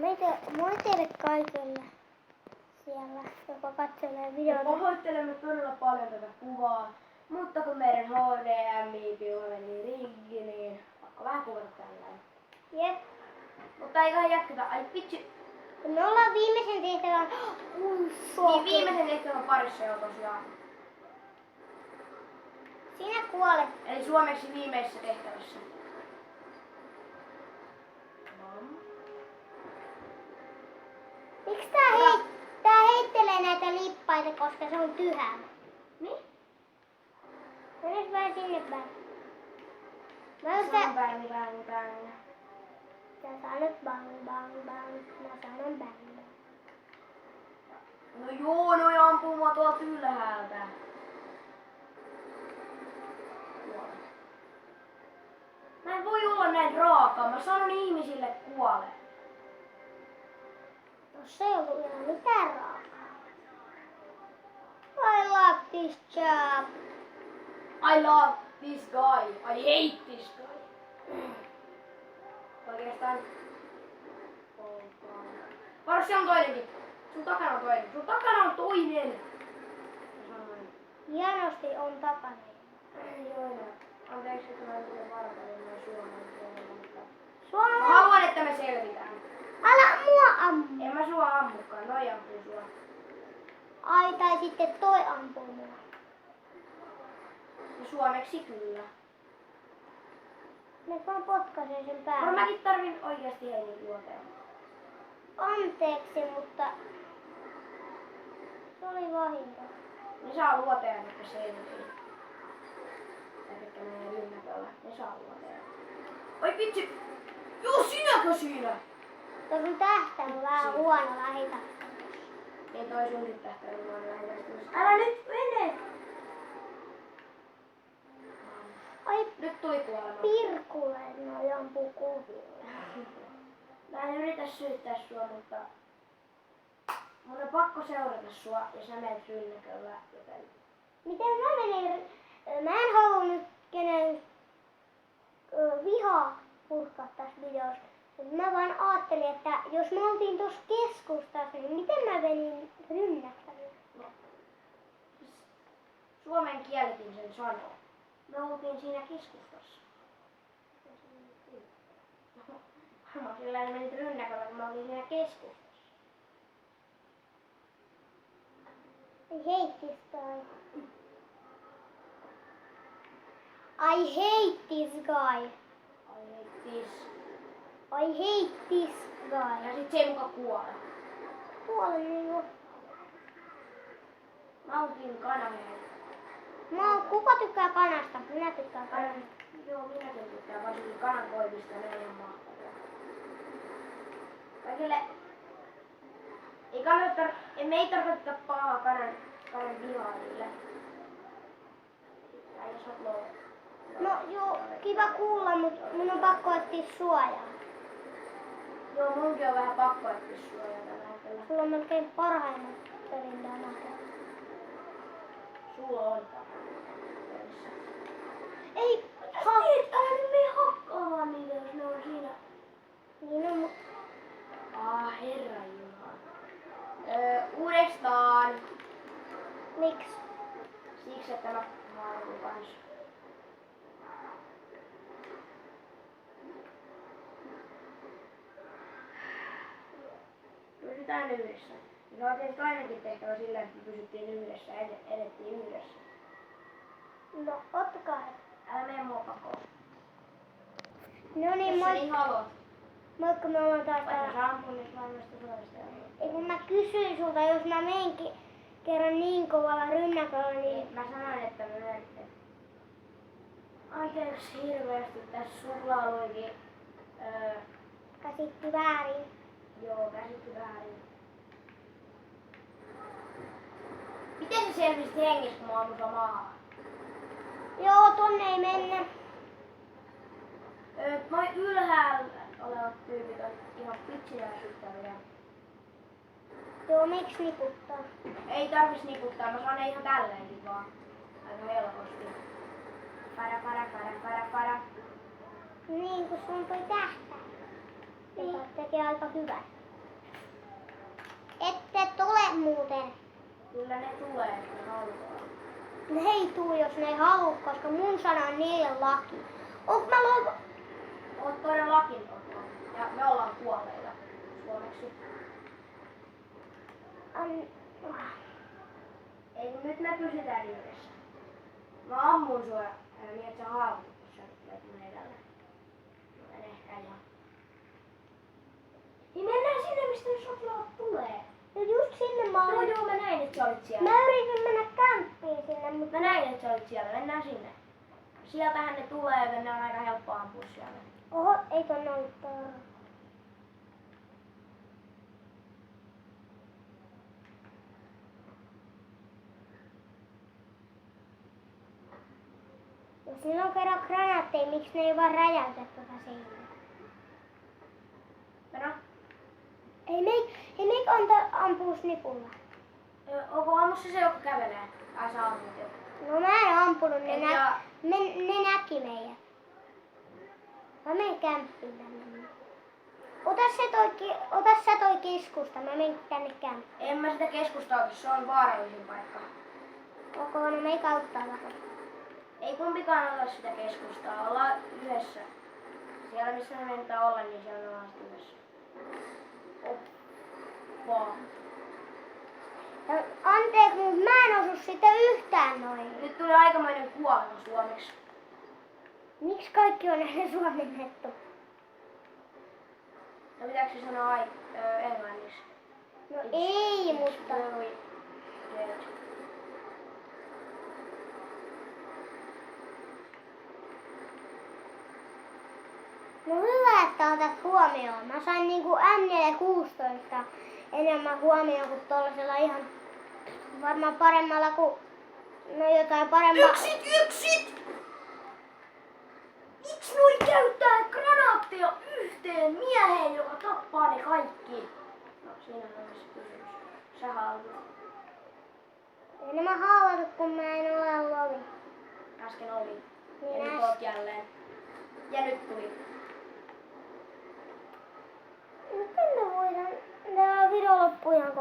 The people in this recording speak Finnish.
Moi teille kaikille siellä, joka katselee videota. Pahoittelemme todella paljon tätä kuvaa, mutta kun meidän HDMI-piula meni rikki, niin pakko vähän kuvata tällainen. Jep. Mutta eiköhän jatketa. Ai vitsi. Me ollaan viimeisen tehtävän. Niin viimeisen tehtävän parissa jo tosiaan. Sinä kuolet. Eli suomeksi viimeisessä tehtävässä. Miksi tää heittelee näitä lippaita, koska se on tyhjä? Niin? Menes vähän sinne päin. Sanon bang. Sä sanot bang bang bang. Mä sanon bang bang. No joo, noi ampuu mua tuolta ylhäältä. Mä en voi olla näin raakaa. Mä sanon ihmisille kuole. Tossa ei ollut ihan mitään raakaa. I love this job. I love this guy. I hate this guy. Oikeastaan. Varos, siellä on toinenkin. Sun takana on toinen. Sun takana on toinen. Hienosti on takana. Joo. Anteeksi, että mä en tule vartailemaan suomen puolella. Suomen. Mä haluan, että me selvitään. Älä mua ammu. En mä sua ammukaan. Noi ampuu sua. Ai, tai sitten toi ampuu mua. Ja suomeksi kyllä. Me vaan potkaisen sen päälle. Mäkin tarvin oikeasti heidän luoteen. Anteeksi, mutta se oli vahinko. Ne saa luoteen, että se ei nyt. Eikä menee rynnäköllä. Ne saa luoteen. Oi vitsi! Joo, sinäkö siinä? Toi sun tähtäin on vähän huono lähitä. Niin toi sunkin tähtäin on huono lähitä. Älä nyt mene! Ai Nyt tuli kuolema. pirkulle, noi ampuu kovilla. Mä en yritä syyttää sua, mutta mun on pakko seurata sua ja sä menet rynnäköllä, joten Miten mä menin? Mä en halua nyt kenen vihaa purkaa tässä videossa. Mä vaan ajattelin, että jos me oltiin tuossa keskustassa, niin miten mä menin rynnäkkälle? suomen kielikin sen sanoo. Me oltiin siinä keskustassa. Varmaan sillä ei mennyt rynnäköllä, kun me oltiin siinä keskustassa. I hate this guy. I hate this guy. I hate this. I hate this guy. Ja sit se ei muka kuole. Kuoli niinku. Nautin kananheitä. Kuka tykkää kanasta? Minä tykkään kanasta. Joo, minäkin tykkään varsinkin kanankoivista, ne on ihan mahtavia. Kaikille me ei tarkoita pahaa kanan vihaajille. Tai jos oot low. No joo, kiva kuulla, mutta mun on pakko etsiä suojaa. Joo, munkin on vähän pakko etsiä suojaa tällä hetkellä. Sulla on melkein parhaimmat perintään. Sulla on pelissä. Ei, Älä nyt mene hakkaamaan niitä, jos ne on siinä. niin on, Herranjumala. Uudestaan. miksi? Siksi, että mä haluan kanssa. Pysytään yhdessä. Me saatiin toinenkin tehtävä sillä, että me pysyttiin yhdessä ja edettiin yhdessä. No, ottakaa. Älä mene mua pakoon. No niin, Jos sä niin haluat. moikka, me ollaan taas Vaikka täällä. sä ampun, niin mä oon sitä suorasta. Ei kun mä kysyin sulta, jos mä menenkin kerran niin kovalla rynnäköllä, niin Mä sanoin, että me menette. Anteeksi hirveästi, tässä suklaaluikin. käsitti väärin. Joo, käsitti väärin. Miten sä selvisit hengissä, kun mä ammun sua maahan? Joo, tonne ei mennä. Noi ylhäällä olevat tyypit on ihan pitsiläisyttäviä. Joo, miksi niputtaa? Ei tarvis niputtaa, mä saan ne ihan tälleenkin vaan. Aika helposti. Para. Niin, kun sun toi tähtäin. Joka tekee aika hyvän. ette tule muuten. Kyllä ne tulee, jos ne haluaa. Ne ei tuu, jos ne ei halua, koska mun sana on niille laki. Onko mä lopu? Oot todellakin ottaa. Ja me ollaan kuolleita suomeksi. Ei kun nyt me pysytään yhdessä. Mä ammun sua niin et sä haavut, jos sä tulet mun edelle. No en ehkä ihan. Niin mennään sinne, mistä ne sotilaat tulee. No just sinne mä olin. Joo, mä näin, että sä olit siellä. Mä yritin mennä kämppiin sinne, mutta... Mä näin, että sä olit siellä. Mennään sinne. Sieltähän ne tulee, joten ne on aika helppo ampua siellä. Oho, ei tonne ollut tarve. Jos niillä on kerran granaatteja, miksi ne ei vaan räjäytä tuota seinää? Meno. Ei meik anta ampuu snipulla. Onko ammussa se, joka kävelee? Ai sä ammut jo. No mä en ampunut, ne Ja- näki meidät. Mä menen kämppiin tänne. Ota sä toi kiskusta, mä menen tänne kämppiin. En mä sitä keskustaa, se on vaarallisin paikka. Onko no meikä auttaa vähän? Ei kumpikaan ota sitä keskustaa, ollaan yhdessä. Siellä missä me mennään olla, niin siellä me ollaan sitten yhdessä. Oppa. Anteeksi, mutta mä en osu sitä yhtään noin. Nyt tuli aikamoinen kuolema suomeksi. Miksi kaikki on näin suomennettu? No pitääkö se sanoa englanniksi? No ei, mutta... Very dead. No hyvä, että otat huomioon. Mä sain niinku M416 enemmän huomioon kuin tollasella ihan varmaan paremmalla kuin... No jotain parempaa... Yksit! Miksi noi käyttää granaatteja yhteen mieheen, joka tappaa ne kaikki? No siinä on se kysymys. Sä haluat. Ei nämä haavoitu, kun mä en ole lovi. Äsken oli. Niin Ja nyt äs- oot jälleen. Ja nyt tuli. Miten me voidaan... Tää video loppuu ihan kohta.